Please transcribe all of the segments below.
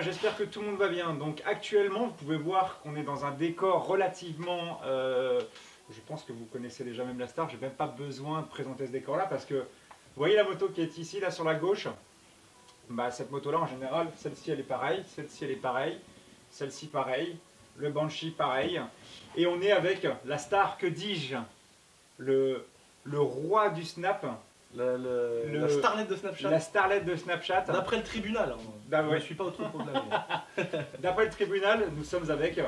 j'espère que tout le monde va bien. Donc actuellement, vous pouvez voir qu'on est dans un décor relativement... je pense que vous connaissez déjà même la Star, j'ai même pas besoin de présenter ce décor là parce que vous voyez la moto qui est ici, là sur la gauche. Bah, cette moto là en général, celle-ci elle est pareille, celle-ci elle est pareille, celle-ci pareil, le Banshee pareil. Et on est avec la Star, que dis-je, le roi du snap. La starlet de Snapchat. La starlet de Snapchat. D'après le tribunal. Je ne suis pas au trop de la D'après le tribunal, nous sommes avec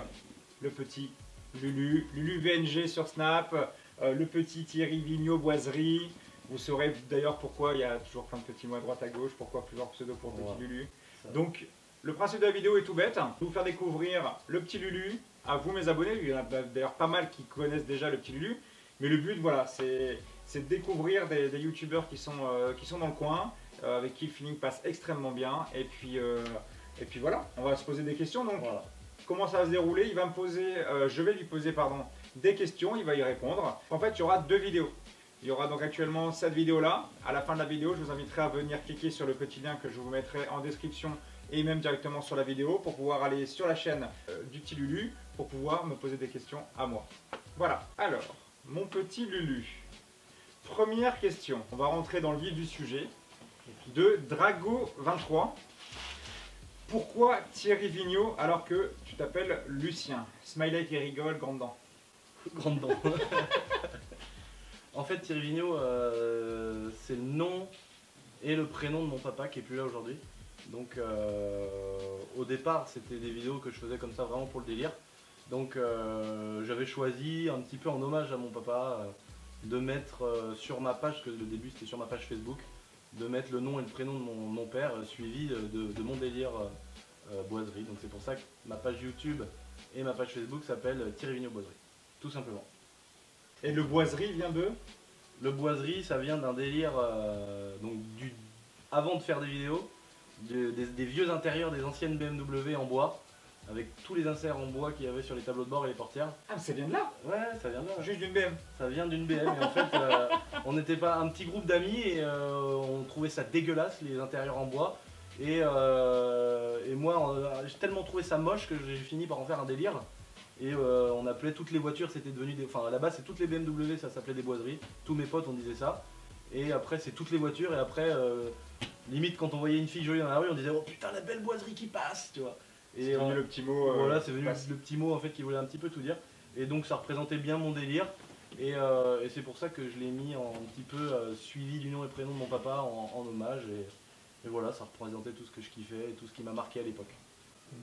le petit Lulu, Lulu VNG sur Snap, le petit Thierry Vigneault Boiserie. Vous saurez d'ailleurs pourquoi il y a toujours plein de petits mots à droite à gauche, pourquoi plusieurs pseudos pour le petit Lulu. Donc le principe de la vidéo est tout bête, vous faire découvrir le petit Lulu à vous mes abonnés. Il y en a d'ailleurs pas mal qui connaissent déjà le petit Lulu. Mais le but, voilà, c'est de découvrir des youtubeurs qui sont dans le coin, avec qui le feeling passe extrêmement bien. Et puis voilà, on va se poser des questions. Donc, voilà. Comment ça va se dérouler? Il va me poser, je vais lui poser pardon, des questions, il va y répondre. En fait, il y aura 2 vidéos. Il y aura donc actuellement cette vidéo-là. À la fin de la vidéo, je vous inviterai à venir cliquer sur le petit lien que je vous mettrai en description et même directement sur la vidéo pour pouvoir aller sur la chaîne du petit Lulu pour pouvoir me poser des questions à moi. Voilà, alors... Mon petit Lulu. Première question, on va rentrer dans le vif du sujet. De Drago23. Pourquoi Thierry Vigneault alors que tu t'appelles Lucien? Smiley qui rigole, grande dent. Grande dent. En fait, Thierry Vigneault, c'est le nom et le prénom de mon papa qui est plus là aujourd'hui. Donc au départ, c'était des vidéos que je faisais comme ça vraiment pour le délire. Donc j'avais choisi un petit peu en hommage à mon papa de mettre sur ma page, que le début c'était sur ma page Facebook, de mettre le nom et le prénom de mon père suivi de mon délire Boiserie. Donc c'est pour ça que ma page YouTube et ma page Facebook s'appellent Thierry Vigneault Boiserie, tout simplement. Et le Boiserie vient de? Le Boiserie, ça vient d'un délire, donc avant de faire des vidéos, des vieux intérieurs des anciennes BMW en bois, avec tous les inserts en bois qu'il y avait sur les tableaux de bord et les portières. Ah, ça vient de là? Ouais, ça vient de là. Juste d'une BM? Ça vient d'une BM, et en fait, on n'était pas un petit groupe d'amis et on trouvait ça dégueulasse, les intérieurs en bois. Et moi, j'ai tellement trouvé ça moche que j'ai fini par en faire un délire. Et on appelait toutes les voitures, c'était devenu des... Enfin, à la base, c'est toutes les BMW, ça s'appelait des boiseries. Tous mes potes, on disait ça. Et après, c'est toutes les voitures, et après, limite, quand on voyait une fille jolie dans la rue, on disait « Oh putain, la belle boiserie qui passe !» tu vois. C'est venu le petit mot. Voilà, c'est venu le petit mot en fait qui voulait un petit peu tout dire. Et donc ça représentait bien mon délire. Et c'est pour ça que je l'ai mis en un petit peu suivi du nom et prénom de mon papa en hommage. Et voilà, ça représentait tout ce que je kiffais et tout ce qui m'a marqué à l'époque.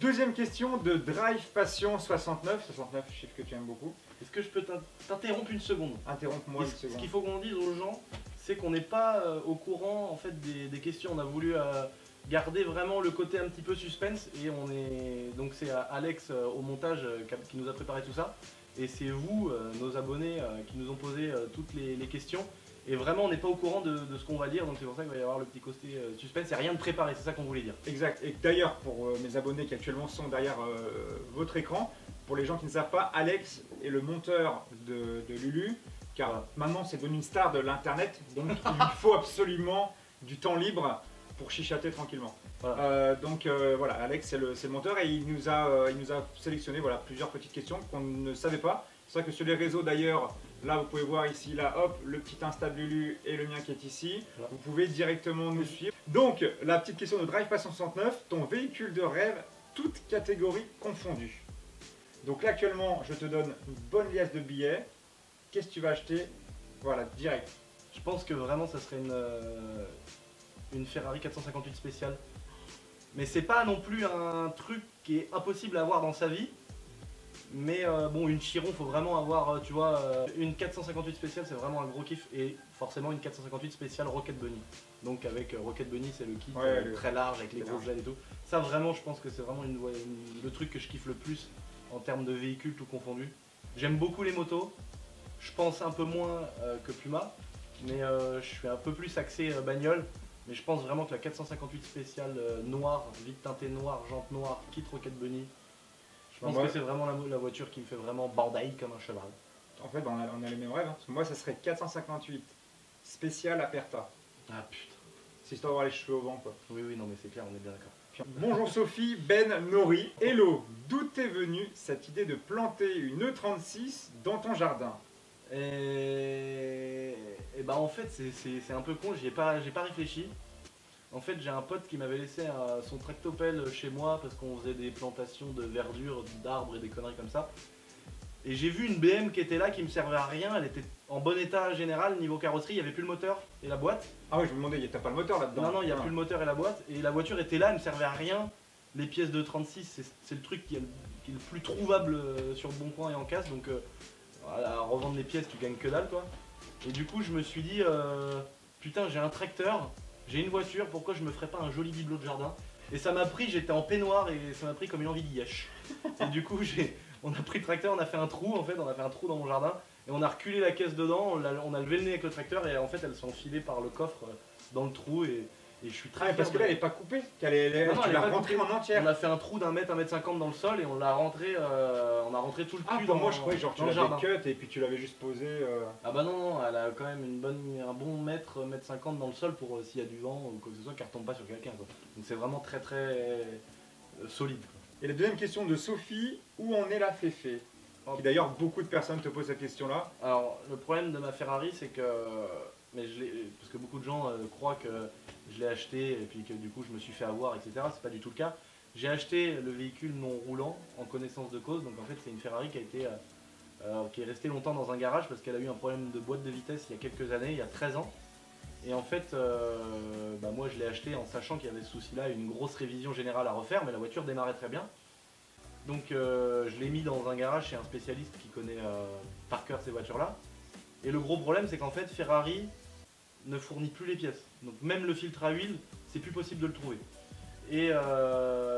Deuxième question de Drive Passion 69. 69, chiffre que tu aimes beaucoup. Est-ce que je peux t'interrompre une seconde? Interromps-moi une seconde. Ce qu'il faut qu'on dise aux gens, c'est qu'on n'est pas au courant en fait des questions. On a voulu garder vraiment le côté un petit peu suspense, et on est donc c'est Alex au montage qui nous a préparé tout ça, et c'est vous nos abonnés qui nous ont posé toutes les questions, et vraiment on n'est pas au courant de ce qu'on va dire, donc c'est pour ça qu'il va y avoir le petit côté suspense. C'est rien de préparé, c'est ça qu'on voulait dire. Exact. Et d'ailleurs pour mes abonnés qui actuellement sont derrière votre écran, pour les gens qui ne savent pas, Alex est le monteur de Lulu, car maintenant c'est devenu une star de l'internet, donc il lui faut absolument du temps libre pour chichater tranquillement. Voilà. Voilà, Alex c'est le monteur, et il nous a sélectionné voilà, plusieurs petites questions qu'on ne savait pas. C'est vrai que sur les réseaux d'ailleurs, là vous pouvez voir ici, là hop, le petit Insta de Lulu et le mien qui est ici. Voilà. Vous pouvez directement nous suivre. Donc la petite question de Drive Passion 69, ton véhicule de rêve, toutes catégories confondues. Donc là actuellement je te donne une bonne liasse de billets. Qu'est-ce que tu vas acheter? Voilà, direct. Je pense que vraiment ça serait une Ferrari 458 spéciale. Mais c'est pas non plus un truc qui est impossible à avoir dans sa vie. Mais bon, une Chiron, faut vraiment avoir, tu vois, une 458 spéciale, c'est vraiment un gros kiff. Et forcément une 458 spéciale Rocket Bunny. Donc avec Rocket Bunny, c'est le kit très large avec les grosses ailes et tout. Ça vraiment, je pense que c'est vraiment le truc que je kiffe le plus en termes de véhicules tout confondu. J'aime beaucoup les motos. Je pense un peu moins que Puma, mais je suis un peu plus axé bagnole. Mais je pense vraiment que la 458 spéciale noire, vite teintée noire, jante noire, kit Rocket Bunny, je pense que c'est vraiment la voiture qui me fait vraiment bandaille comme un cheval. En fait, on a les mêmes rêves. Hein. Parce que moi, ça serait 458 spéciale Aperta. Ah putain. C'est histoire d'avoir les cheveux au vent, quoi. Oui, oui, non, mais c'est clair, on est bien d'accord. Bonjour Sophie, Ben Nori. Hello, d'où t'es venue cette idée de planter une E36 dans ton jardin? Et bah en fait c'est un peu con, j'ai pas réfléchi. En fait j'ai un pote qui m'avait laissé son tractopelle chez moi parce qu'on faisait des plantations de verdure, d'arbres et des conneries comme ça. Et j'ai vu une BM qui était là qui me servait à rien, elle était en bon état général, niveau carrosserie, il n'y avait plus le moteur et la boîte. Ah ouais, je me demandais, t'as pas le moteur là-dedans? Non, il n'y a plus le moteur et la boîte. Et la voiture était là, elle me servait à rien. Les pièces de 36, c'est le truc qui est le plus trouvable sur le bon coin et en casse. Donc voilà, à revendre les pièces, tu gagnes que dalle quoi. Et du coup, je me suis dit, putain, j'ai un tracteur, j'ai une voiture, pourquoi je me ferais pas un joli bibelot de jardin? Et ça m'a pris, j'étais en peignoir et ça m'a pris comme une envie d'y yesh. Et du coup, on a pris le tracteur, on a fait un trou en fait, on a fait un trou dans mon jardin. Et on a reculé la caisse dedans, on a levé le nez avec le tracteur et en fait elle s'est enfilée par le coffre dans le trou et je suis très fier parce que là elle est pas coupée, tu l'as rentrée en entière. On a fait un trou d'1 mètre, 1,50 m dans le sol et on l'a rentré, on a rentré tout le cul pour moi je croyais genre tu l'avais cut et puis tu l'avais juste posé. Ah bah non, elle a quand même un bon mètre, 1,50 m dans le sol pour s'il y a du vent ou quoi que ce soit qu'elle retombe pas sur quelqu'un quoi. Donc c'est vraiment très solide quoi. Et la deuxième question de Sophie, où en est la Féfé? Qui d'ailleurs beaucoup de personnes te posent cette question là. Alors le problème de ma Ferrari c'est que, parce que beaucoup de gens croient que je l'ai acheté et puis que du coup je me suis fait avoir etc. C'est pas du tout le cas. J'ai acheté le véhicule non roulant en connaissance de cause, donc en fait c'est une Ferrari qui est restée longtemps dans un garage parce qu'elle a eu un problème de boîte de vitesse il y a quelques années, il y a 13 ans. Et en fait moi je l'ai acheté en sachant qu'il y avait ce souci là, une grosse révision générale à refaire, mais la voiture démarrait très bien. Donc je l'ai mis dans un garage chez un spécialiste qui connaît par cœur ces voitures-là. Et le gros problème c'est qu'en fait Ferrari ne fournit plus les pièces. Donc même le filtre à huile, c'est plus possible de le trouver. Et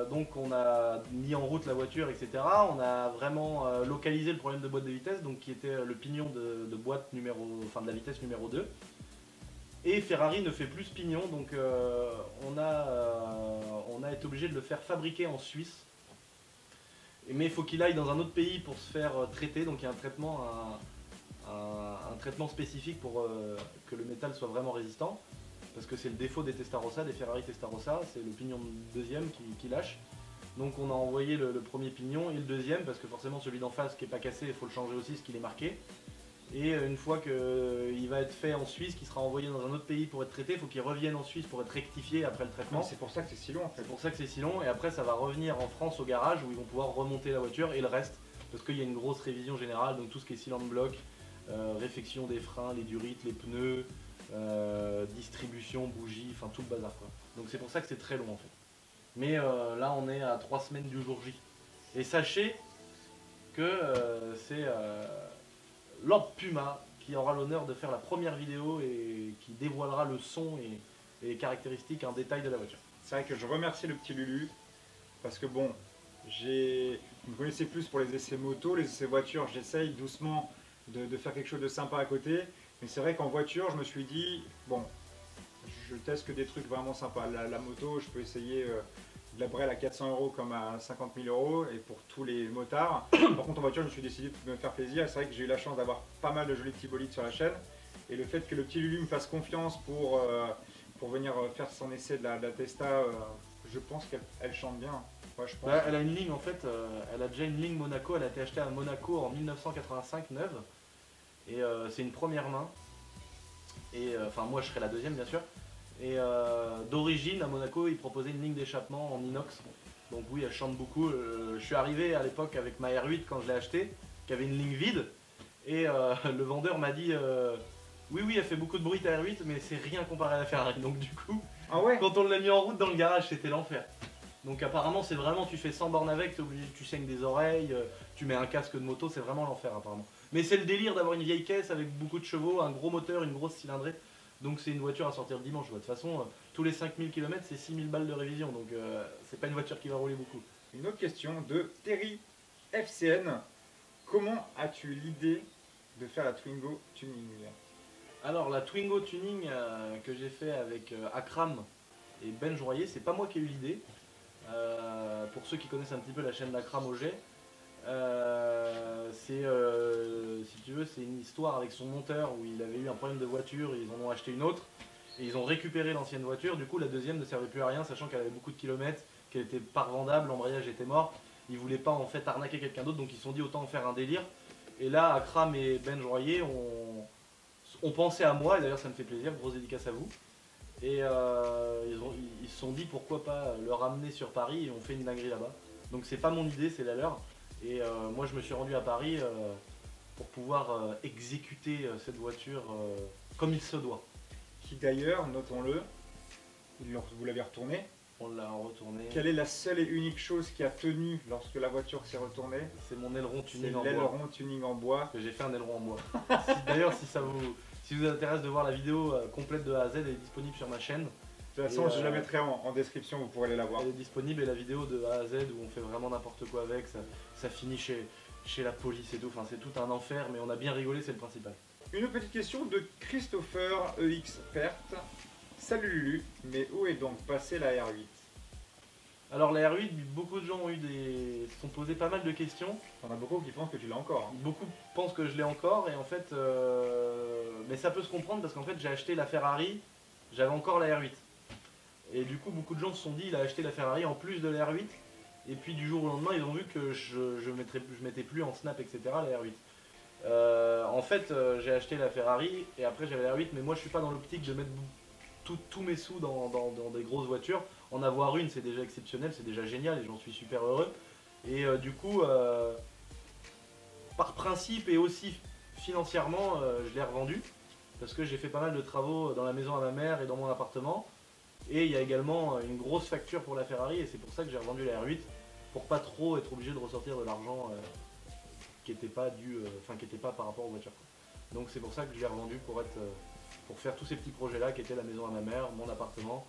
donc on a mis en route la voiture, etc. On a vraiment localisé le problème de boîte de vitesse, donc qui était le pignon de boîte de la vitesse numéro 2. Et Ferrari ne fait plus ce pignon, donc on a été obligé de le faire fabriquer en Suisse. Mais il faut qu'il aille dans un autre pays pour se faire traiter, donc il y a un traitement spécifique pour que le métal soit vraiment résistant. Parce que c'est le défaut des Testarossa, des Ferrari Testarossa, c'est le pignon deuxième qui lâche. Donc on a envoyé le premier pignon et le deuxième, parce que forcément celui d'en face qui n'est pas cassé, il faut le changer aussi, ce qu'il est marqué. Et une fois qu'il va être fait en Suisse, qu'il sera envoyé dans un autre pays pour être traité, il faut qu'il revienne en Suisse pour être rectifié après le traitement. C'est pour ça que c'est si long en fait. C'est pour ça que c'est si long, et après ça va revenir en France au garage où ils vont pouvoir remonter la voiture et le reste, parce qu'il y a une grosse révision générale, donc tout ce qui est cylinder block, réfection des freins, les durites, les pneus, distribution, bougie, enfin tout le bazar quoi. Donc c'est pour ça que c'est très long en fait. Mais là on est à 3 semaines du jour J. Et sachez que c'est Lord Puma qui aura l'honneur de faire la première vidéo et qui dévoilera le son et les caractéristiques en détail de la voiture. C'est vrai que je remercie le petit Lulu parce que bon, vous me connaissez plus pour les essais moto, les essais voitures, j'essaye doucement de faire quelque chose de sympa à côté. Mais c'est vrai qu'en voiture, je me suis dit, bon, je teste que des trucs vraiment sympas. La moto, je peux essayer de la Brel à 400 € comme à 50 000 € et pour tous les motards. Par contre, en voiture, je me suis décidé de me faire plaisir. C'est vrai que j'ai eu la chance d'avoir pas mal de jolis petits bolides sur la chaîne. Et le fait que le petit Lulu me fasse confiance pour venir faire son essai de la Testa, je pense qu'elle chante bien. Ouais, je pense. Elle a une ligne en fait, elle a déjà une ligne Monaco, elle a été achetée à Monaco en 1985 neuve. Et c'est une première main. Et enfin moi je serai la deuxième bien sûr. Et d'origine à Monaco ils proposaient une ligne d'échappement en inox. Donc oui elle chante beaucoup. Je suis arrivé à l'époque avec ma R8 quand je l'ai achetée, qui avait une ligne vide. Et le vendeur m'a dit oui elle fait beaucoup de bruit ta R8 mais c'est rien comparé à la Ferrari. Donc du coup quand on l'a mis en route dans le garage c'était l'enfer. Donc apparemment c'est vraiment, tu fais 100 bornes avec, tu saignes des oreilles, tu mets un casque de moto, c'est vraiment l'enfer apparemment. Mais c'est le délire d'avoir une vieille caisse avec beaucoup de chevaux, un gros moteur, une grosse cylindrée. Donc c'est une voiture à sortir le dimanche. De toute façon, tous les 5000 km c'est 6000 balles de révision, donc c'est pas une voiture qui va rouler beaucoup. Une autre question de Terry FCN. Comment as-tu l'idée de faire la Twingo Tuning? Alors la Twingo Tuning que j'ai fait avec Akram et Ben Joyer, c'est pas moi qui ai eu l'idée. Pour ceux qui connaissent un petit peu la chaîne d'Akram Auger, si tu veux, c'est une histoire avec son monteur où il avait eu un problème de voiture, ils en ont acheté une autre et ils ont récupéré l'ancienne voiture. Du coup, la deuxième ne servait plus à rien, sachant qu'elle avait beaucoup de kilomètres, qu'elle était pas revendable, l'embrayage était mort. Ils voulaient pas en fait arnaquer quelqu'un d'autre, donc ils se sont dit autant en faire un délire. Et là, Akram et Ben Joyer ont pensé à moi, et d'ailleurs ça me fait plaisir, grosse dédicace à vous. Et ils se sont dit pourquoi pas le ramener sur Paris et on fait une dinguerie là-bas. Donc c'est pas mon idée, c'est la leur. Et moi je me suis rendu à Paris pour pouvoir exécuter cette voiture comme il se doit. Qui d'ailleurs, notons-le, vous l'avez retourné. On l'a retourné. Quelle est la seule et unique chose qui a tenu lorsque la voiture s'est retournée? C'est mon aileron C'est tuning en bois. l'aileron tuning en bois. Que j'ai fait un aileron en bois. D'ailleurs si vous intéresse de voir la vidéo complète de A à Z, elle est disponible sur ma chaîne. De toute façon, je la mettrai en description, vous pourrez aller la voir. Elle est disponible et la vidéo de A à Z où on fait vraiment n'importe quoi avec, ça finit chez la police et tout, enfin c'est tout un enfer mais on a bien rigolé, c'est le principal. Une petite question de Christopher EXpert. Salut Lulu, mais où est donc passée la R8? Alors la R8, beaucoup de gens se sont posés pas mal de questions. T'en as beaucoup qui pensent que tu l'as encore. Hein. Beaucoup pensent que je l'ai encore et en fait, mais ça peut se comprendre parce qu'en fait j'ai acheté la Ferrari, j'avais encore la R8. Et du coup beaucoup de gens se sont dit il a acheté la Ferrari en plus de la R8. Et puis du jour au lendemain ils ont vu que je mettais plus en snap etc la R8. En fait j'ai acheté la Ferrari et après j'avais la R8 mais moi je suis pas dans l'optique de mettre tous mes sous dans des grosses voitures. En avoir une c'est déjà exceptionnel, c'est déjà génial et j'en suis super heureux. Et du coup par principe et aussi financièrement je l'ai revendue parce que j'ai fait pas mal de travaux dans la maison à ma mère et dans mon appartement. Et il y a également une grosse facture pour la Ferrari et c'est pour ça que j'ai revendu la R8 pour pas trop être obligé de ressortir de l'argent qui n'était pas qui était pas par rapport aux voitures. Donc c'est pour ça que je l'ai revendu pour faire tous ces petits projets là qui étaient la maison à ma mère, mon appartement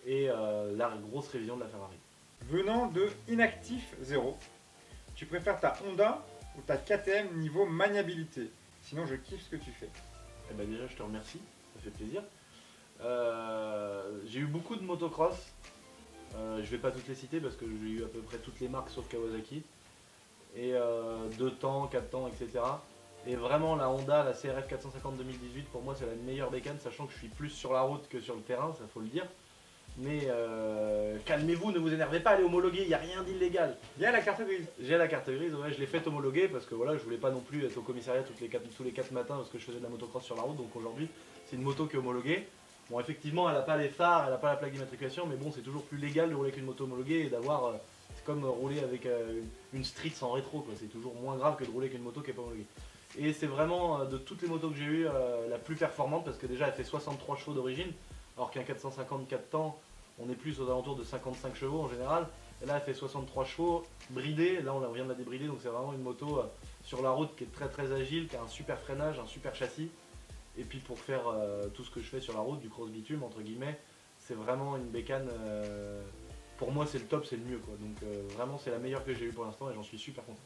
et la grosse révision de la Ferrari. Venant de Inactif 0, tu préfères ta Honda ou ta KTM niveau maniabilité? Sinon je kiffe ce que tu fais. Eh ben déjà je te remercie, ça fait plaisir. J'ai eu beaucoup de motocross, je vais pas toutes les citer parce que j'ai eu à peu près toutes les marques sauf Kawasaki. Et 2 temps, 4 temps, etc. Et vraiment la Honda, la CRF 450 2018 pour moi c'est la meilleure bécane, sachant que je suis plus sur la route que sur le terrain, ça faut le dire. Mais calmez-vous, ne vous énervez pas, elle est homologuée, il n'y a rien d'illégal. Il y a la carte grise. J'ai la carte grise, ouais, je l'ai faite homologuée parce que voilà, je voulais pas non plus être au commissariat tous les 4 matins parce que je faisais de la motocross sur la route. Donc aujourd'hui, c'est une moto qui est homologuée. Bon, effectivement, elle n'a pas les phares, elle n'a pas la plaque d'immatriculation, mais bon, c'est toujours plus légal de rouler avec une moto homologuée et d'avoir. C'est comme rouler avec une street sans rétro, quoi. C'est toujours moins grave que de rouler avec une moto qui n'est pas homologuée. Et c'est vraiment de toutes les motos que j'ai eues la plus performante parce que déjà elle fait 63 chevaux d'origine, alors qu'un 454 temps, on est plus aux alentours de 55 chevaux en général. Et là elle fait 63 chevaux, bridée, là on vient de la débrider, donc c'est vraiment une moto sur la route qui est très très agile, qui a un super freinage, un super châssis. Et puis pour faire tout ce que je fais sur la route, du cross bitume entre guillemets, c'est vraiment une bécane, pour moi c'est le top, c'est le mieux quoi. Donc vraiment c'est la meilleure que j'ai eue pour l'instant et j'en suis super content.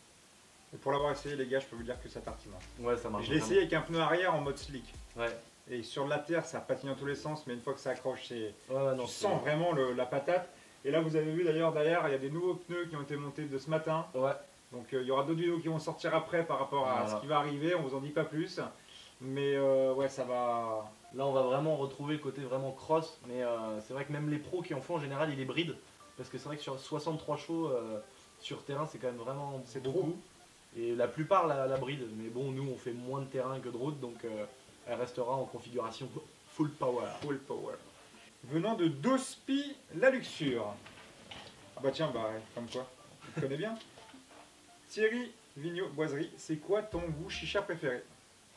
Et pour l'avoir essayé les gars, je peux vous dire que ça tartine. Ouais ça marche. Je l'ai essayé avec un pneu arrière en mode slick. Ouais. Et sur la terre ça patine dans tous les sens, mais une fois que ça accroche, tu non, sens vraiment la patate. Et là vous avez vu d'ailleurs derrière, il y a des nouveaux pneus qui ont été montés de ce matin. Ouais. Donc il y aura d'autres vidéos qui vont sortir après par rapport à ce qui va arriver, on vous en dit pas plus. Mais ouais ça va... Là on va vraiment retrouver le côté vraiment cross, mais c'est vrai que même les pros qui en font en général ils les brident. Parce que c'est vrai que sur 63 chevaux sur terrain c'est quand même vraiment beaucoup. Trop. Et la plupart la bride, mais bon nous on fait moins de terrain que de route donc elle restera en configuration full power. Full power. Venant de Dospi, la luxure. Ah bah tiens, bah comme quoi, tu connais bien. Thierry Vigneault Boiserie, c'est quoi ton goût chicha préféré?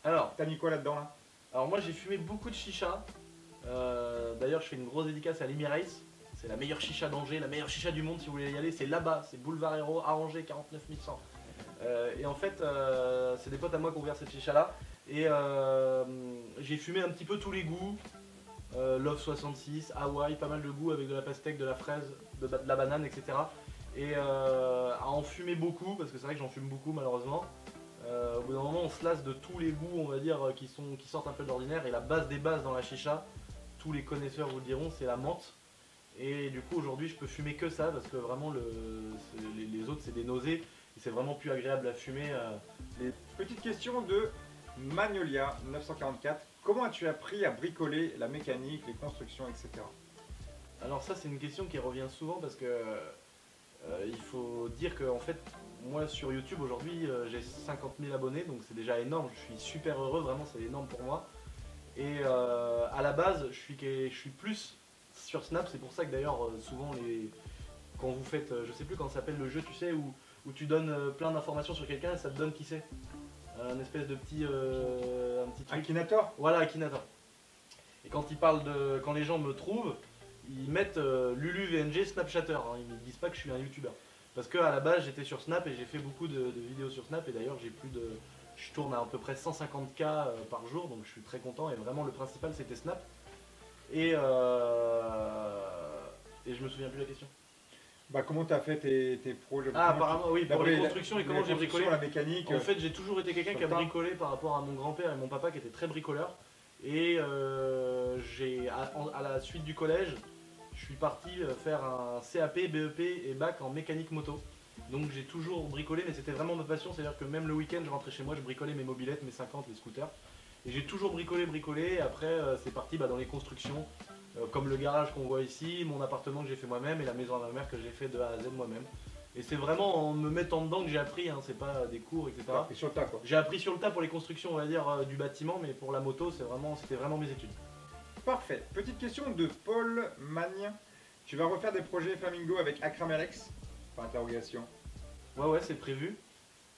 Alors, t'as mis quoi là-dedans là? Alors moi j'ai fumé beaucoup de chicha. D'ailleurs je fais une grosse dédicace à l'Emirates. C'est la meilleure chicha d'Angers, la meilleure chicha du monde si vous voulez y aller. C'est là-bas, c'est Boulevard Hérault à Angers, 49 100. Et en fait c'est des potes à moi qui ont ouvert cette chicha là. Et j'ai fumé un petit peu tous les goûts. Love 66, Hawaï, pas mal de goûts avec de la pastèque, de la fraise, de la banane, etc. Et à en fumer beaucoup, parce que c'est vrai que j'en fume beaucoup malheureusement. Au bout d'un moment on se lasse de tous les goûts on va dire qui sortent un peu de l'ordinaire. Et la base des bases dans la chicha, tous les connaisseurs vous le diront, c'est la menthe. Et du coup aujourd'hui je peux fumer que ça parce que vraiment les autres c'est des nausées. Et c'est vraiment plus agréable à fumer. Petite question de Magnolia 944. Comment as-tu appris à bricoler la mécanique, les constructions, etc. Alors ça c'est une question qui revient souvent parce que il faut dire que en fait moi sur YouTube aujourd'hui j'ai 50 000 abonnés donc c'est déjà énorme, je suis super heureux, vraiment c'est énorme pour moi. Et à la base je suis plus sur Snap, c'est pour ça que d'ailleurs souvent quand vous faites, je sais plus comment s'appelle le jeu tu sais où tu donnes plein d'informations sur quelqu'un et ça te donne qui c'est. Un espèce de petit, un petit truc. Akinator. Voilà, Akinator. Et quand quand les gens me trouvent, ils mettent Lulu VNG Snapchatter, hein. Ils ne disent pas que je suis un YouTuber. Parce qu'à la base j'étais sur Snap et j'ai fait beaucoup de vidéos sur Snap et d'ailleurs je tourne à peu près 150K par jour donc je suis très content et vraiment le principal c'était Snap. Et je me souviens plus de la question. Bah, comment tu as fait tes projets? Ah apparemment oui, pour les constructions et comment j'ai bricolé. La mécanique. En fait j'ai toujours été quelqu'un qui a bricolé par rapport à mon grand-père et mon papa qui étaient très bricoleurs. Et à la suite du collège, je suis parti faire un CAP, BEP et bac en mécanique moto. Donc j'ai toujours bricolé, mais c'était vraiment ma passion, c'est-à-dire que même le week-end, je rentrais chez moi, je bricolais mes mobylettes, mes 50, les scooters. Et j'ai toujours bricolé, et après c'est parti dans les constructions, comme le garage qu'on voit ici, mon appartement que j'ai fait moi-même et la maison à ma mère que j'ai fait de A à Z moi-même. Et c'est vraiment en me mettant dedans que j'ai appris, hein, c'est pas des cours, etc. T'as appris sur le tas quoi. J'ai appris sur le tas pour les constructions, on va dire, du bâtiment, mais pour la moto, c'était vraiment mes études. Parfait. Petite question de Paul Magne. Tu vas refaire des projets Flamingo avec Akram Alex? Par interrogation. Ouais, c'est prévu.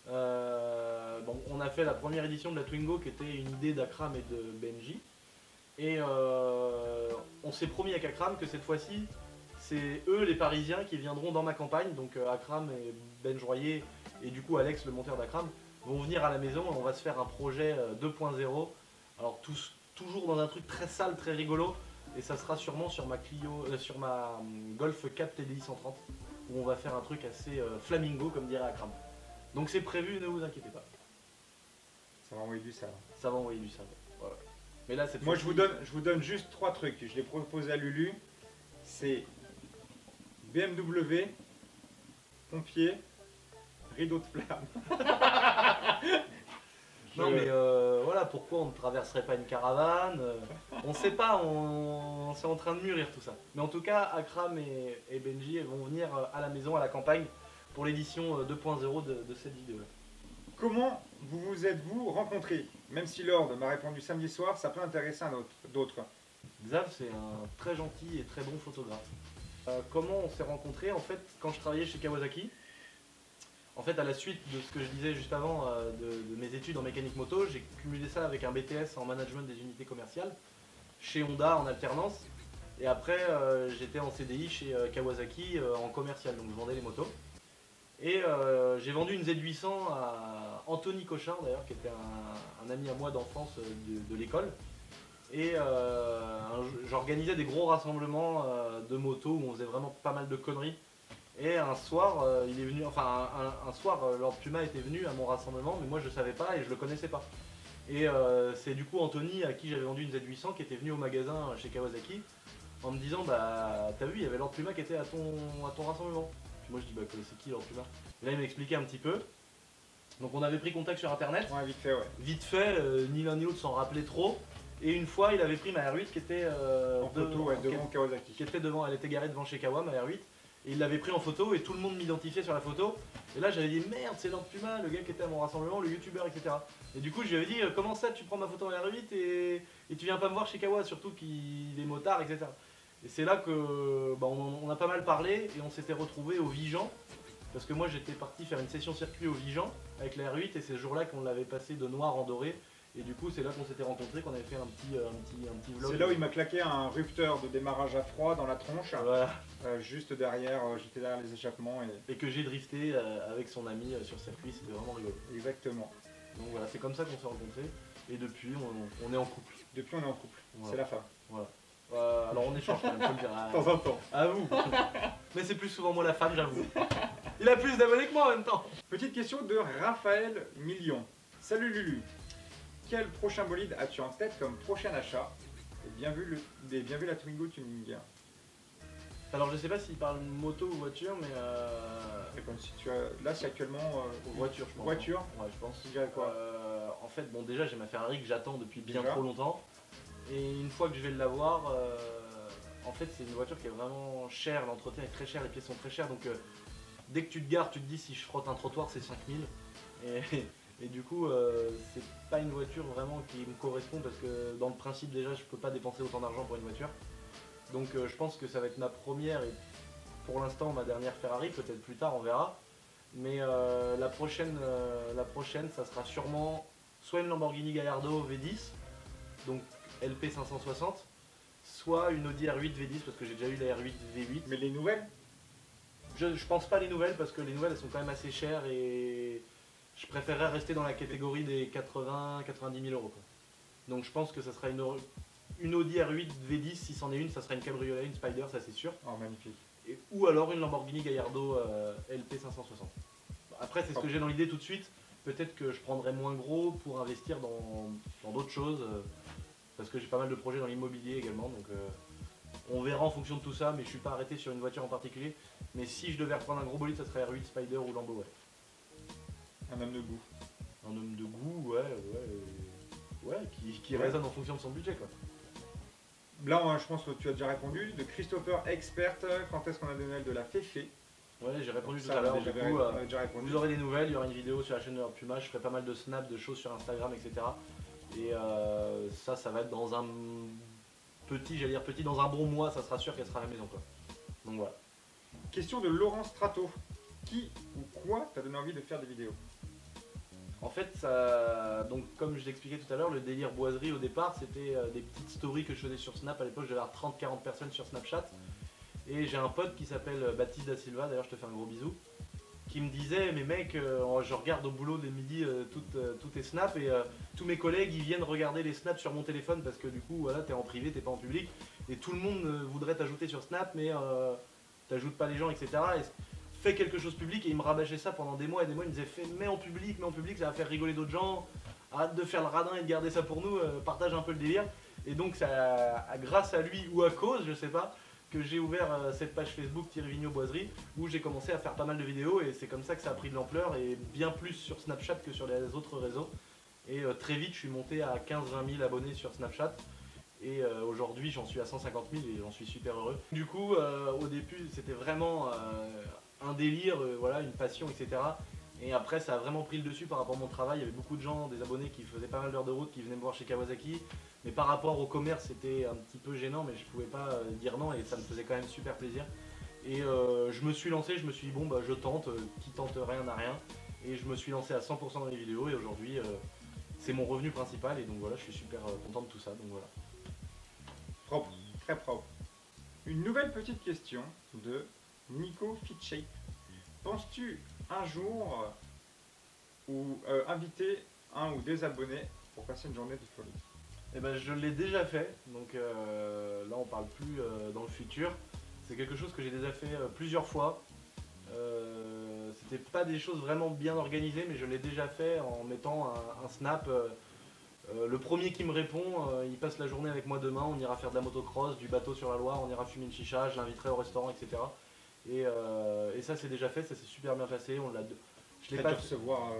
Bon, on a fait la première édition de la Twingo qui était une idée d'Akram et de Benji. Et on s'est promis avec Akram que cette fois-ci, c'est eux les Parisiens qui viendront dans ma campagne. Donc Akram et Ben Joyer et du coup Alex, le monteur d'Akram, vont venir à la maison et on va se faire un projet 2.0. Alors toujours dans un truc très sale, très rigolo. Et ça sera sûrement sur ma sur ma Golf 4 TDI 130 où on va faire un truc assez flamingo comme dirait Akram. Donc c'est prévu, ne vous inquiétez pas. Ça va envoyer du sale. Ça va envoyer du sale. Ouais. Mais là cette Moi je vous donne juste 3 trucs. Je l'ai proposé à Lulu. C'est BMW, pompier, rideau de flamme. Non mais voilà, pourquoi on ne traverserait pas une caravane on sait pas, c'est en train de mûrir tout ça. Mais en tout cas, Akram et Benji vont venir à la maison, à la campagne, pour l'édition 2.0 de cette vidéo-là. Comment vous êtes-vous rencontrés? Même si Lord m'a répondu samedi soir, ça peut intéresser d'autres. Xav, c'est un très gentil et très bon photographe. Comment on s'est rencontrés? En fait, quand je travaillais chez Kawasaki, en fait, à la suite de ce que je disais juste avant de mes études en mécanique moto, j'ai cumulé ça avec un BTS en management des unités commerciales chez Honda en alternance. Et après, j'étais en CDI chez Kawasaki en commercial, donc je vendais les motos. Et j'ai vendu une Z800 à Anthony Cochin d'ailleurs, qui était un ami à moi d'enfance de l'école. Et j'organisais des gros rassemblements de motos où on faisait vraiment pas mal de conneries. Et un soir, il est venu, enfin un soir, Lord Puma était venu à mon rassemblement, mais moi je savais pas et je le connaissais pas. Et c'est du coup Anthony à qui j'avais vendu une Z800 qui était venu au magasin chez Kawasaki en me disant bah t'as vu il y avait Lord Puma qui était à ton rassemblement. Puis moi je dis bah c'est qui Lord Puma? Et là il m'a expliqué un petit peu. Donc on avait pris contact sur internet. Ouais, vite fait, ouais. Vite fait, ni l'un ni l'autre s'en rappelait trop. Et une fois il avait pris ma R8 qui était en photo, ouais, devant Kawasaki. Qui était devant, elle était garée devant chez Kawa, ma R8. Et il l'avait pris en photo et tout le monde m'identifiait sur la photo. Et là j'avais dit merde c'est Lord Puma, le gars qui était à mon rassemblement, le youtubeur, etc. Et du coup je lui avais dit comment ça tu prends ma photo en R8 et tu viens pas me voir chez Kawa, surtout qu'il est motard, etc. Et c'est là que bah, on a pas mal parlé et on s'était retrouvé au Vigan. Parce que moi j'étais parti faire une session circuit au Vigan avec la R8 et c'est ce jour-là qu'on l'avait passé de noir en doré. Et du coup c'est là qu'on s'était rencontrés, qu'on avait fait un petit vlog. C'est là où il m'a claqué un rupteur de démarrage à froid dans la tronche. Voilà. Juste derrière, j'étais derrière les échappements. Et que j'ai drifté avec son ami sur circuit, c'était vraiment rigolo. Exactement. Donc voilà, c'est comme ça qu'on s'est rencontrés. Et depuis on est en couple. Depuis on est en couple, voilà. C'est la femme. Voilà. Alors on échange quand même, faut le dire. De temps en temps. À vous. Mais c'est plus souvent moi la femme, j'avoue. Il a plus d'abonnés que moi en même temps. Petite question de Raphaël Million. Salut Lulu. Quel prochain bolide as-tu en tête comme prochain achat? Et bien vu la Twingo Tuning. Alors je sais pas s'il parle moto ou voiture, mais Comme si tu as... Là c'est actuellement voiture, je pense. Voiture. Ouais, je pense. Tu dirais quoi? En fait, bon déjà j'ai ma Ferrari que j'attends depuis bien Déjà trop longtemps. Et une fois que je vais l'avoir, en fait, c'est une voiture qui est vraiment chère, l'entretien est très cher, les pièces sont très chères, donc dès que tu te gares, tu te dis si je frotte un trottoir, c'est 5000. Et, et du coup, c'est pas une voiture vraiment qui me correspond parce que dans le principe, déjà, je peux pas dépenser autant d'argent pour une voiture. Donc, je pense que ça va être ma première et pour l'instant ma dernière Ferrari, peut-être plus tard, on verra. Mais la prochaine, ça sera sûrement soit une Lamborghini Gallardo V10, donc LP 560, soit une Audi R8 V10 parce que j'ai déjà eu la R8 V8. Mais les nouvelles? Je pense pas les nouvelles parce que les nouvelles elles sont quand même assez chères et je préférerais rester dans la catégorie des 80-90 000 euros, quoi. Donc je pense que ça sera une Audi R8 V10, si c'en est une, ça sera une cabriolet, une Spider, ça c'est sûr. Oh, magnifique. Ou alors une Lamborghini Gallardo LP 560. Après c'est ce que j'ai dans l'idée tout de suite. Peut-être que je prendrai moins gros pour investir dans d'autres choses. Parce que j'ai pas mal de projets dans l'immobilier également. Donc on verra en fonction de tout ça. Mais je suis pas arrêté sur une voiture en particulier. Mais si je devais reprendre un gros bolide, ça serait R8, Spider ou Lambo, ouais. Un homme de goût. Un homme de goût, ouais, qui résonne en fonction de son budget, quoi. Là, je pense que tu as déjà répondu. De Christopher Expert, quand est-ce qu'on a des nouvelles de la Féfé? Ouais, j'ai répondu tout Ça, à l'heure. on Du a coup, déjà répondu. vous aurez des nouvelles, il y aura une vidéo sur la chaîne de Lord Puma, je ferai pas mal de snaps, de choses sur Instagram, etc. Et ça va être dans un petit, dans un bon mois, ça sera sûr qu'elle sera à la maison, quoi. Donc voilà. Question de Laurent Strato. Qui ou quoi t'a donné envie de faire des vidéos? En fait, donc comme je l'expliquais tout à l'heure, le délire boiserie au départ, c'était des petites stories que je faisais sur Snap. À l'époque, j'avais 30-40 personnes sur Snapchat. Et j'ai un pote qui s'appelle Baptiste Da Silva, d'ailleurs je te fais un gros bisou, qui me disait, mais mec, je regarde au boulot les midis tous tes snaps et tous mes collègues ils viennent regarder les snaps sur mon téléphone parce que du coup voilà, t'es en privé, t'es pas en public et tout le monde voudrait t'ajouter sur Snap mais t'ajoutes pas les gens, etc. Et fais quelque chose public et il me rabâchait ça pendant des mois et des mois, il me disait mets en public, ça va faire rigoler d'autres gens, arrête de faire le radin et de garder ça pour nous, partage un peu le délire. Et donc ça, grâce à lui ou à cause, je sais pas, que j'ai ouvert cette page Facebook Thierry Vigneault Boiserie où j'ai commencé à faire pas mal de vidéos et c'est comme ça que ça a pris de l'ampleur et bien plus sur Snapchat que sur les autres réseaux. Et très vite je suis monté à 15-20 000 abonnés sur Snapchat et aujourd'hui j'en suis à 150 000 et j'en suis super heureux. Du coup au début c'était vraiment un délire, voilà, une passion, etc. Et après ça a vraiment pris le dessus par rapport à mon travail, il y avait beaucoup de gens, des abonnés qui faisaient pas mal d'heures de route, qui venaient me voir chez Kawasaki. Mais par rapport au commerce c'était un petit peu gênant mais je pouvais pas dire non et ça me faisait quand même super plaisir. Et je me suis lancé, je me suis dit bon bah je tente, qui tente rien n'a rien. Et je me suis lancé à 100% dans les vidéos et aujourd'hui c'est mon revenu principal et donc voilà je suis super content de tout ça, donc voilà. Propre, très propre. Une nouvelle petite question de Nico Fitshape. Penses-tu un jour inviter un ou des abonnés pour passer une journée de folie? Eh ben, je l'ai déjà fait, donc là on parle plus dans le futur. C'est quelque chose que j'ai déjà fait plusieurs fois. C'était pas des choses vraiment bien organisées, mais je l'ai déjà fait en mettant un snap. Le premier qui me répond, il passe la journée avec moi demain, on ira faire de la motocross, du bateau sur la Loire, on ira fumer une chicha, je l'inviterai au restaurant, etc. Et ça c'est déjà fait, ça s'est super bien passé. Je l'ai pas recevoir.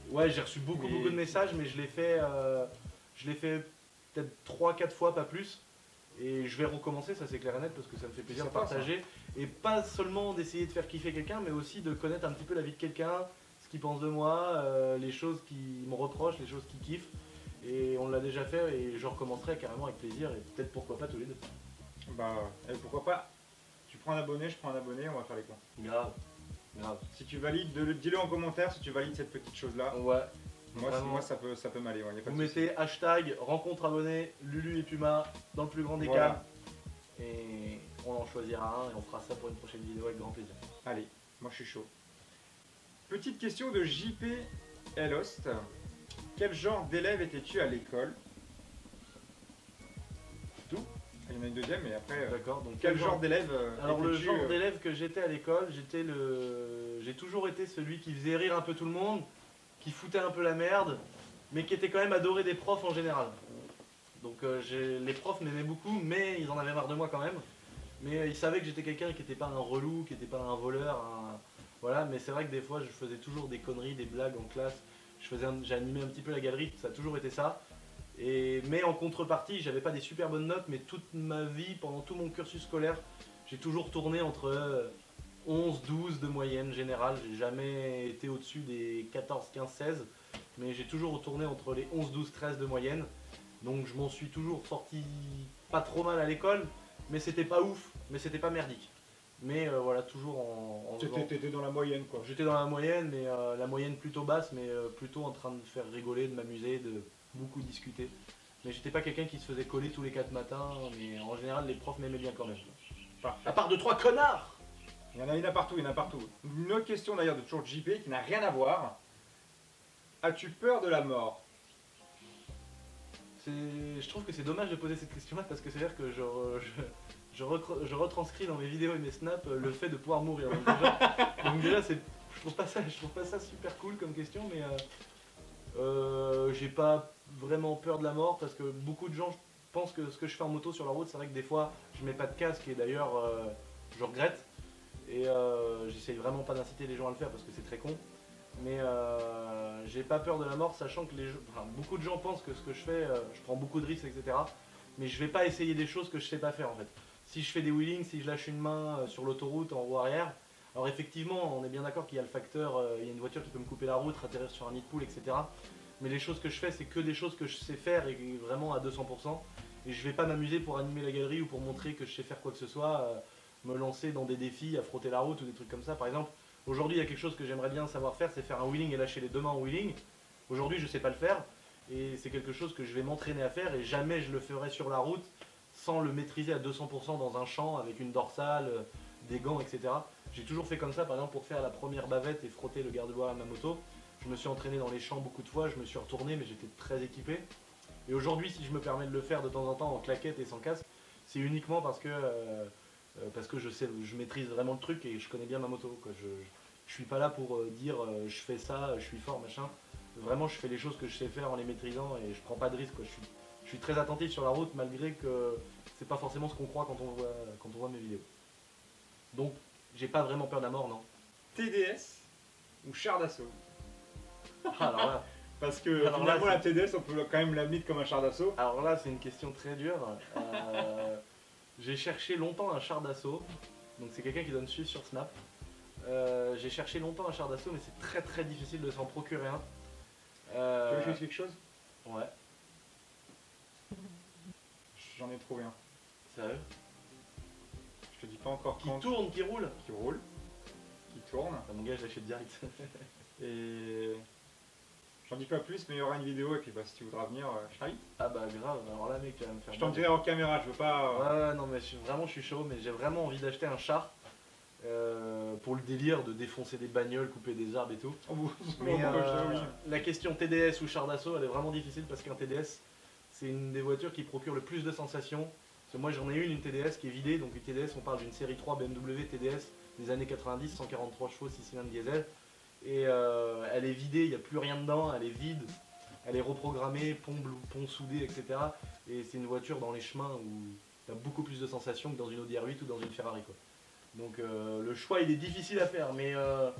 Ouais, j'ai reçu beaucoup de messages, mais je l'ai fait peut-être 3-4 fois, pas plus. Et je vais recommencer, ça c'est clair et net, parce que ça me fait plaisir de partager. Et pas seulement d'essayer de faire kiffer quelqu'un, mais aussi de connaître un petit peu la vie de quelqu'un, ce qu'il pense de moi, les choses qu'il me reproche, les choses qu'il kiffe. Et on l'a déjà fait et je recommencerai carrément avec plaisir et peut-être pourquoi pas tous les deux. Bah, et pourquoi pas? Tu prends un abonné, je prends un abonné, on va faire les cons. Grave, grave. Si tu valides, dis-le en commentaire si tu valides cette petite chose-là. Ouais. Moi ça peut m'aller. Ouais, vous mettez hashtag rencontre abonné, Lulu et Puma dans le plus grand des cas. Et on en choisira un et on fera ça pour une prochaine vidéo avec grand plaisir. Allez, moi je suis chaud. Petite question de JP Elost. Quel genre d'élève étais-tu à l'école? Tout. Il y en a une deuxième, mais après. D'accord. Donc quel genre d'élève Alors le genre d'élève que j'étais à l'école, j'ai toujours été celui qui faisait rire un peu tout le monde, qui foutait un peu la merde, mais qui était quand même adoré des profs en général. Donc les profs m'aimaient beaucoup, mais ils en avaient marre de moi quand même. Mais ils savaient que j'étais quelqu'un qui n'était pas un relou, qui n'était pas un voleur, voilà. Mais c'est vrai que des fois je faisais toujours des conneries, des blagues en classe. J'ai animé un petit peu la galerie, ça a toujours été ça. Mais en contrepartie, j'avais pas des super bonnes notes, mais toute ma vie, pendant tout mon cursus scolaire, j'ai toujours tourné entre 11, 12 de moyenne générale. J'ai jamais été au-dessus des 14, 15, 16, mais j'ai toujours tourné entre les 11, 12, 13 de moyenne. Donc je m'en suis toujours sorti pas trop mal à l'école, mais c'était pas ouf, mais c'était pas merdique. Mais voilà, toujours en faisant- T'étais dans la moyenne quoi. J'étais dans la moyenne, mais la moyenne plutôt basse, mais plutôt en train de faire rigoler, de m'amuser, de beaucoup discuter. Mais j'étais pas quelqu'un qui se faisait coller tous les 4 matins, mais en général les profs m'aimaient bien quand même. Parfait. À part 2-3 connards. Il y en a partout, il y en a partout. Une autre question d'ailleurs de toujours JP qui n'a rien à voir. As-tu peur de la mort? Je trouve que c'est dommage de poser cette question-là parce que c'est-à-dire que je retranscris dans mes vidéos et mes snaps le fait de pouvoir mourir. Donc déjà, je trouve pas ça super cool comme question, mais j'ai pas vraiment peur de la mort parce que beaucoup de gens pensent que ce que je fais en moto sur la route, c'est vrai que des fois je mets pas de casque et d'ailleurs je regrette et j'essaye vraiment pas d'inciter les gens à le faire parce que c'est très con. Mais j'ai pas peur de la mort, sachant que beaucoup de gens pensent que ce que je fais, je prends beaucoup de risques, etc. Mais je vais pas essayer des choses que je sais pas faire en fait. Si je fais des wheelings, si je lâche une main sur l'autoroute en roue arrière, alors effectivement, on est bien d'accord qu'il y a le facteur, il y a une voiture qui peut me couper la route, atterrir sur un nid de poule, etc. Mais les choses que je fais, c'est que des choses que je sais faire et vraiment à 200%. Et je vais pas m'amuser pour animer la galerie ou pour montrer que je sais faire quoi que ce soit, me lancer dans des défis, à frotter la route ou des trucs comme ça. Par exemple, aujourd'hui, il y a quelque chose que j'aimerais bien savoir faire, c'est faire un wheeling et lâcher les deux mains en wheeling. Aujourd'hui, je sais pas le faire et c'est quelque chose que je vais m'entraîner à faire et jamais je le ferai sur la route sans le maîtriser à 200% dans un champ avec une dorsale, des gants, etc. J'ai toujours fait comme ça, par exemple, pour faire la première bavette et frotter le garde-bois à ma moto. Je me suis entraîné dans les champs beaucoup de fois, je me suis retourné, mais j'étais très équipé. Et aujourd'hui, si je me permets de le faire de temps en temps en claquette et sans casque, c'est uniquement parce que je maîtrise vraiment le truc et je connais bien ma moto, quoi. Je suis pas là pour dire je fais ça, je suis fort, machin. Vraiment, je fais les choses que je sais faire en les maîtrisant et je prends pas de risque, quoi. Je suis très attentif sur la route malgré que c'est pas forcément ce qu'on croit quand on voit mes vidéos. Donc, j'ai pas vraiment peur de la mort, non. TDS ou char d'assaut? Alors là, Parce que Alors finalement là, la TDS on peut quand même la mettre comme un char d'assaut. c'est une question très dure. J'ai cherché longtemps un char d'assaut. Donc c'est quelqu'un qui donne suivre sur Snap. J'ai cherché longtemps un char d'assaut, mais c'est très très difficile de s'en procurer un. Tu veux que je dise quelque chose? Ouais, J'en ai trouvé un. sérieux. Je te dis pas encore Qui quand. tourne, qui roule. Qui roule, qui tourne. Ah, mon gars, je l'achète direct. Et j'en dis pas plus, mais il y aura une vidéo et puis bah, si tu voudras venir, je t'invite. Ah bah grave, alors là mec, tu vas me faire Je t'en mal. dirai en caméra, je veux pas. Ouais, non mais vraiment je suis chaud, mais j'ai vraiment envie d'acheter un char pour le délire de défoncer des bagnoles, couper des arbres et tout. Mais Oui. la question TDS ou char d'assaut, elle est vraiment difficile parce qu'un TDS, c'est une des voitures qui procure le plus de sensations. Parce que moi j'en ai une TDS qui est vidée, donc une TDS, on parle d'une série 3 BMW TDS des années 90, 143 chevaux, 6 cylindres diesel. Et elle est vidée, il n'y a plus rien dedans, elle est vide, elle est reprogrammée, pont soudé, etc. Et c'est une voiture dans les chemins où tu as beaucoup plus de sensations que dans une Audi R8 ou dans une Ferrari, quoi. Donc le choix il est difficile à faire, mais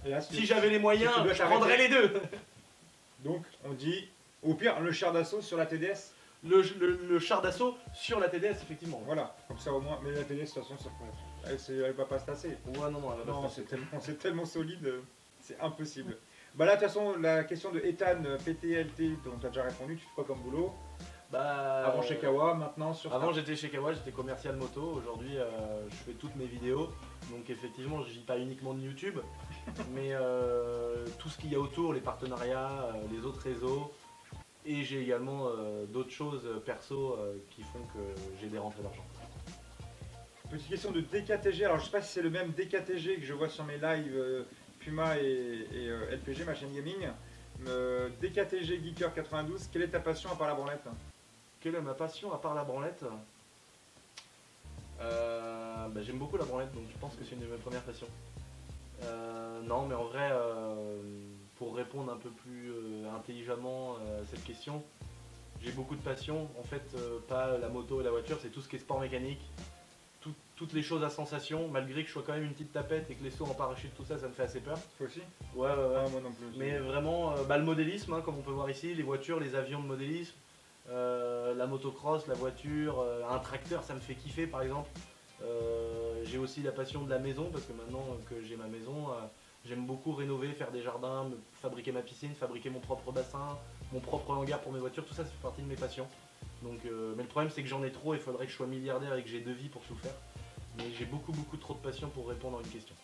Et là, si j'avais les moyens, tu dois je prendrais les deux. Donc on dit, au pire, le char d'assaut sur la TDS. Le char d'assaut sur la TDS, effectivement. Voilà, comme ça au moins. Mais la TDS, de toute façon, ça peut être. Elle va pas se tasser. Ouais, non, elle va Non, pas se passer. c'est tellement solide, c'est impossible. Bah là, de toute façon, la question de Ethan PTLT, dont tu as déjà répondu, tu fais quoi comme boulot? Bah, Avant chez Kawa, maintenant sur Avant Snap. j'étais chez Kawa, j'étais commercial moto. Aujourd'hui je fais toutes mes vidéos. Donc effectivement je vis pas uniquement de YouTube. Mais tout ce qu'il y a autour, les partenariats, les autres réseaux. Et j'ai également d'autres choses perso qui font que j'ai des rentrées d'argent. Petite question de DKTG, alors je sais pas si c'est le même DKTG que je vois sur mes lives Puma et LPG, ma chaîne gaming. DKTG Geeker 92, quelle est ta passion à part la branlette? Quelle est ma passion à part la branlette? Bah, j'aime beaucoup la branlette, donc je pense que c'est une de mes premières passions. Non, mais en vrai, pour répondre un peu plus intelligemment à cette question, j'ai beaucoup de passion. En fait, pas la moto et la voiture, c'est tout ce qui est sport mécanique, toutes les choses à sensation, malgré que je sois quand même une petite tapette et que les sauts en parachute, tout ça, ça me fait assez peur. Toi aussi? Ouais. Ah, moi non plus. Mais vraiment, le modélisme, hein, comme on peut voir ici, les voitures, les avions de modélisme, La motocross, la voiture, un tracteur, ça me fait kiffer par exemple. J'ai aussi la passion de la maison parce que maintenant que j'ai ma maison, j'aime beaucoup rénover, faire des jardins, fabriquer ma piscine, fabriquer mon propre bassin, mon propre hangar pour mes voitures, tout ça, ça fait partie de mes passions. Donc, mais le problème c'est que j'en ai trop, il faudrait que je sois milliardaire et que j'ai 2 vies pour tout faire. Mais j'ai beaucoup trop de passion pour répondre à une question.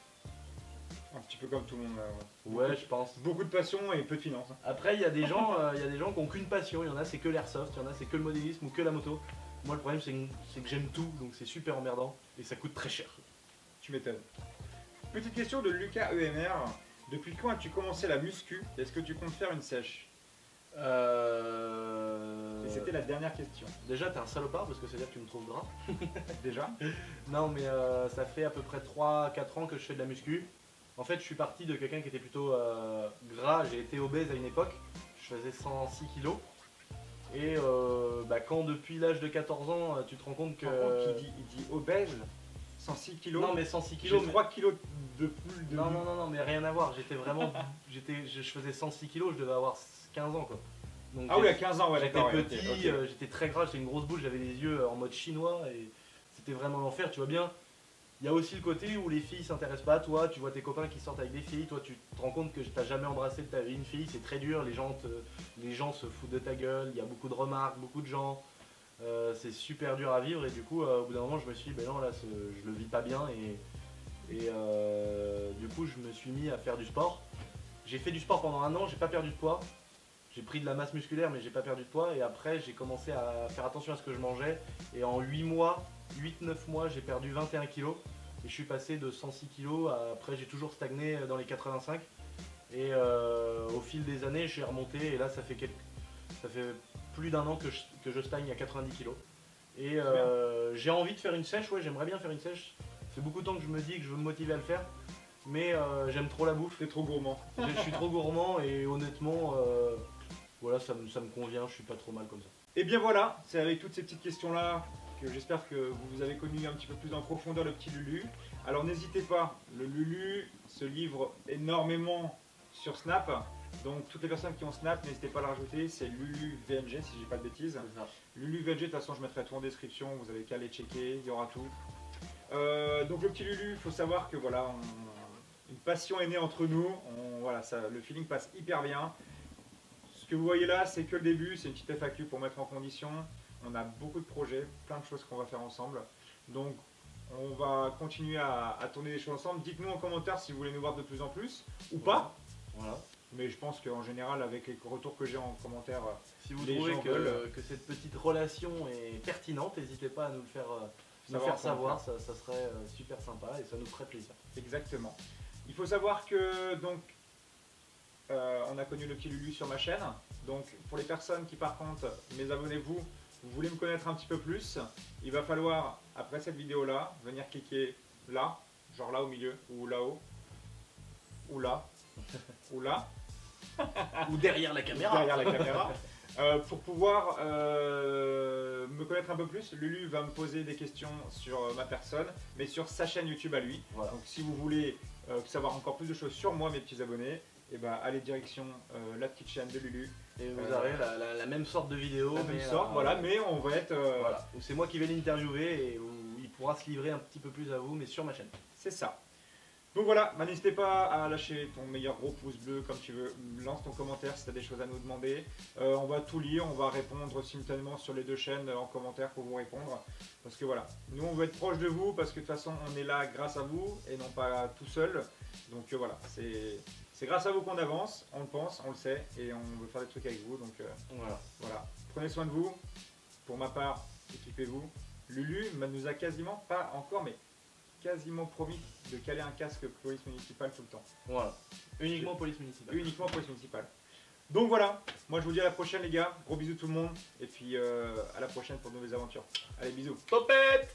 Un petit peu comme tout le monde. Ouais, je pense. Beaucoup de passion et peu de finances. Après, il y a des gens qui n'ont qu'une passion. Il y en a, c'est que l'airsoft, il y en a, c'est que le modélisme ou que la moto. Moi, le problème, c'est que j'aime tout, donc c'est super emmerdant et ça coûte très cher. Tu m'étonnes. Petite question de Lucas EMR. Depuis quand as-tu commencé la muscu? Est-ce que tu comptes faire une sèche? Et c'était la dernière question. Déjà, t'es un salopard parce que c'est-à-dire que tu me trouves gras. Déjà? Non, mais ça fait à peu près 3-4 ans que je fais de la muscu. En fait, je suis parti de quelqu'un qui était plutôt gras. J'ai été obèse à une époque. Je faisais 106 kg. Et quand depuis l'âge de 14 ans, tu te rends compte que. Il dit obèse, 106 kg. Non, mais 106 kg. J'ai 3 kg de plus de. Non, mais rien à voir. J'étais vraiment. Je faisais 106 kg, je devais avoir 15 ans quoi. Donc, ah oui, à 15 ans, ouais, j'étais d'accord. petit, okay. J'étais très gras, j'étais une grosse bouche, j'avais les yeux en mode chinois et c'était vraiment l'enfer, tu vois bien. Il y a aussi le côté où les filles s'intéressent pas à toi, tu vois tes copains qui sortent avec des filles, toi tu te rends compte que t'as jamais embrassé de ta vie une fille, c'est très dur, les gens se foutent de ta gueule, il y a beaucoup de remarques, beaucoup de gens, c'est super dur à vivre et du coup au bout d'un moment je me suis dit ben non là je le vis pas bien et du coup je me suis mis à faire du sport. J'ai fait du sport pendant 1 an, j'ai pas perdu de poids. J'ai pris de la masse musculaire mais j'ai pas perdu de poids et après j'ai commencé à faire attention à ce que je mangeais et en 8-9 mois j'ai perdu 21 kg et je suis passé de 106 kg à après j'ai toujours stagné dans les 85 et au fil des années j'ai remonté et là ça fait plus d'1 an que je stagne à 90 kg et j'ai envie de faire une sèche, ouais j'aimerais bien faire une sèche. Ça fait beaucoup de temps que je me dis que je veux me motiver à le faire mais j'aime trop la bouffe. T'es trop gourmand. Je suis trop gourmand et honnêtement voilà, ça me convient, je suis pas trop mal comme ça. Et bien voilà, c'est avec toutes ces petites questions-là que j'espère que vous avez connu un petit peu plus en profondeur le petit Lulu. Alors n'hésitez pas, le Lulu se livre énormément sur Snap. Donc toutes les personnes qui ont Snap, n'hésitez pas à la rajouter, c'est Lulu VNG si j'ai pas de bêtises. Lulu VNG, de toute façon je mettrai tout en description, vous avez qu'à aller checker, il y aura tout. Donc le petit Lulu, il faut savoir que voilà, une passion est née entre nous, voilà, le feeling passe hyper bien. Ce que vous voyez là, c'est que le début, c'est une petite FAQ pour mettre en condition. On a beaucoup de projets, plein de choses qu'on va faire ensemble. Donc on va continuer à tourner des choses ensemble. Dites-nous en commentaire si vous voulez nous voir de plus en plus ou pas. Voilà. Mais je pense qu'en général, avec les retours que j'ai en commentaire, si vous trouvez que cette petite relation est pertinente, n'hésitez pas à nous le faire savoir. Ça serait super sympa et ça nous ferait plaisir. Exactement. Il faut savoir que donc on a connu le petit Lulu sur ma chaîne. Donc pour les personnes qui par contre, mes abonnés, vous voulez me connaître un petit peu plus, il va falloir après cette vidéo là venir cliquer là, genre là au milieu, ou là-haut, ou là, ou là, ou derrière la caméra, pour pouvoir me connaître un peu plus. Lulu va me poser des questions sur ma personne, mais sur sa chaîne YouTube à lui. Voilà. Donc si vous voulez savoir encore plus de choses sur moi, mes petits abonnés, et ben allez direction la petite chaîne de Lulu. Et vous aurez la même sorte de vidéo. La même sorte, voilà, mais on va être... Voilà. C'est moi qui vais l'interviewer et où il pourra se livrer un petit peu plus à vous, mais sur ma chaîne. C'est ça. Donc voilà, n'hésitez pas à lâcher ton meilleur gros pouce bleu comme tu veux. Lance ton commentaire si tu as des choses à nous demander. On va tout lire, on va répondre simultanément sur les 2 chaînes en commentaire pour vous répondre. Parce que voilà, nous on veut être proche de vous parce que de toute façon on est là grâce à vous et non pas tout seul. Donc voilà, c'est grâce à vous qu'on avance, on le pense, on le sait et on veut faire des trucs avec vous. Donc voilà. Prenez soin de vous. Pour ma part, équipez-vous. Lulu nous a quasiment, pas encore, mais quasiment promis de caler un casque police municipale tout le temps. Voilà. Uniquement police municipale. Uniquement police municipale. Donc voilà, moi je vous dis à la prochaine les gars. Gros bisous tout le monde. Et puis à la prochaine pour de nouvelles aventures. Allez, bisous. Topette!